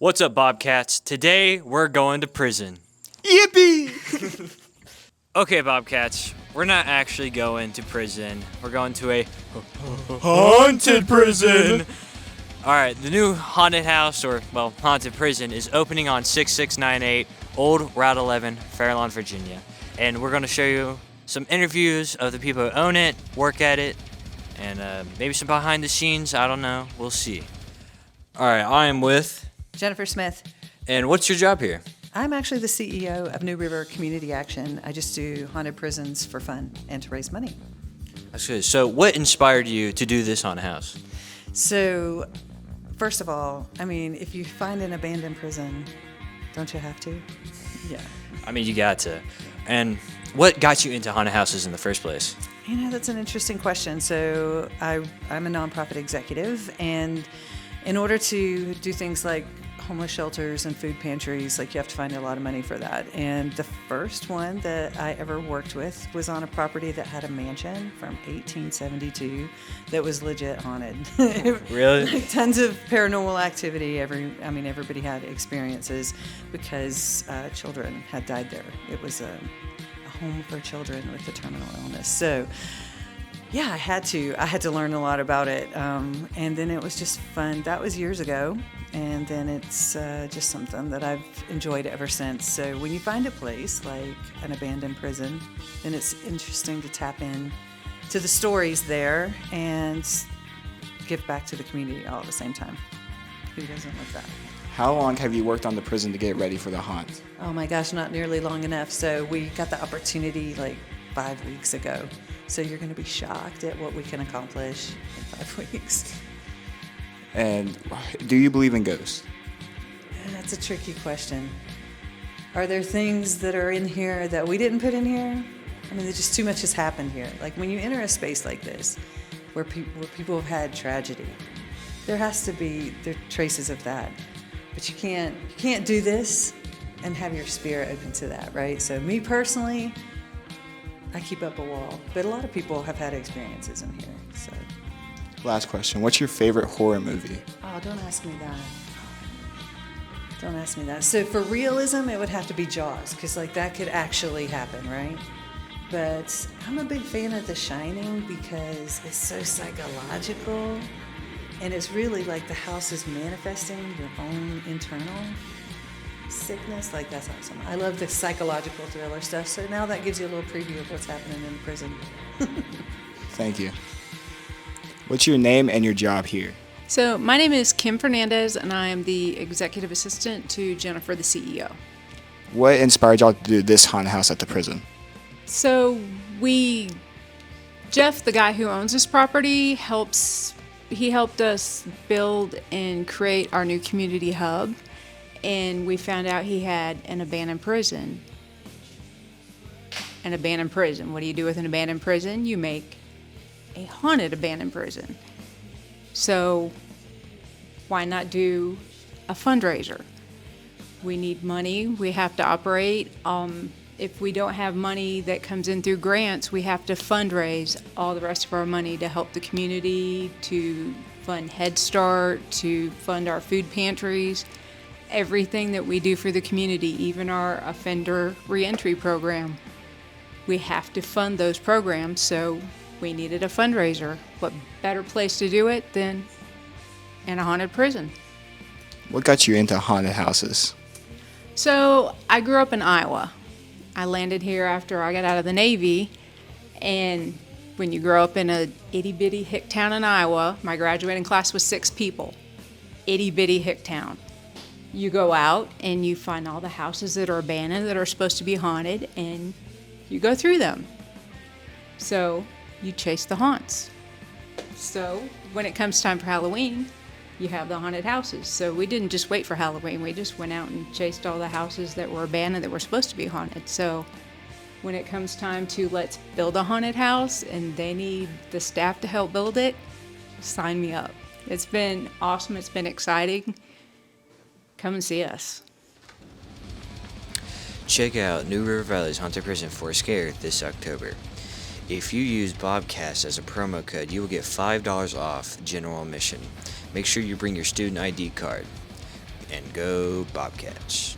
What's up, Bobcats? Today, we're going to prison. Yippee! Okay, Bobcats, we're not actually going to prison. We're going to a Haunted prison! Alright, the new haunted house, haunted prison, is opening on 6698 Old Route 11, Fairlawn, Virginia. And we're going to show you some interviews of the people who own it, work at it, and maybe some behind the scenes. I don't know. We'll see. Alright, I am with... Jennifer Smith. And what's your job here? I'm actually the CEO of New River Community Action. I just do haunted prisons for fun and to raise money. That's good. So what inspired you to do this haunted house? So, first of all, if you find an abandoned prison, don't you have to? Yeah. You got to. And what got you into haunted houses in the first place? That's an interesting question. So I'm a nonprofit executive, and in order to do things like homeless shelters and food pantries, you have to find a lot of money for that. And the first one that I ever worked with was on a property that had a mansion from 1872 that was legit haunted. Really? Tons of paranormal activity. Everybody had experiences because children had died there. It was a home for children with a terminal illness. So yeah, I had to learn a lot about it. And then it was just fun. That was years ago. And then it's just something that I've enjoyed ever since. So when you find a place like an abandoned prison, then it's interesting to tap in to the stories there and give back to the community all at the same time. Who doesn't love that? How long have you worked on the prison to get ready for the haunt? Oh my gosh, not nearly long enough. So we got the opportunity 5 weeks ago. So you're going to be shocked at what we can accomplish in 5 weeks. And do you believe in ghosts? That's a tricky question. Are there things that are in here that we didn't put in here? There's just too much has happened here. When you enter a space like this, where people have had tragedy, there are traces of that. But you can't do this and have your spirit open to that, right? So me personally, I keep up a wall, but a lot of people have had experiences in here. So, last question. What's your favorite horror movie? oh, don't ask me that. Don't ask me that. So for realism, it would have to be Jaws, because that could actually happen, right? But I'm a big fan of The Shining because it's so psychological, and it's really the house is manifesting your own internal sickness. That's awesome. I love the psychological thriller stuff. So now that gives you a little preview of what's happening in the prison. Thank you. What's your name and your job here? So my name is Kim Fernandez, and I am the executive assistant to Jennifer, the CEO. What inspired y'all to do this haunted house at the prison? So Jeff, the guy who owns this property, helped us build and create our new community hub. And we found out he had an abandoned prison. An abandoned prison. What do you do with an abandoned prison? You make a haunted abandoned prison. So why not do a fundraiser? We need money. We have to operate. If we don't have money that comes in through grants, we have to fundraise all the rest of our money to help the community, to fund Head Start, to fund our food pantries. Everything that we do for the community, even our offender reentry program, we have to fund those programs, so we needed a fundraiser. What better place to do it than in a haunted prison? What got you into haunted houses? So I grew up in Iowa. I landed here after I got out of the Navy, and when you grow up in a itty-bitty hick town in Iowa, my graduating class was 6 people. Itty-bitty hick town. You go out and you find all the houses that are abandoned that are supposed to be haunted, and you go through them. So you chase the haunts. So when it comes time for Halloween, you have the haunted houses. So we didn't just wait for Halloween. We just went out and chased all the houses that were abandoned that were supposed to be haunted. So when it comes time to let's build a haunted house and they need the staff to help build it, sign me up. It's been awesome. It's been exciting. Come and see us. Check out New River Valley's Haunted Prison for a Scare this October. If you use Bobcast as a promo code, you will get $5 off general admission. Make sure you bring your student ID card. And go Bobcats.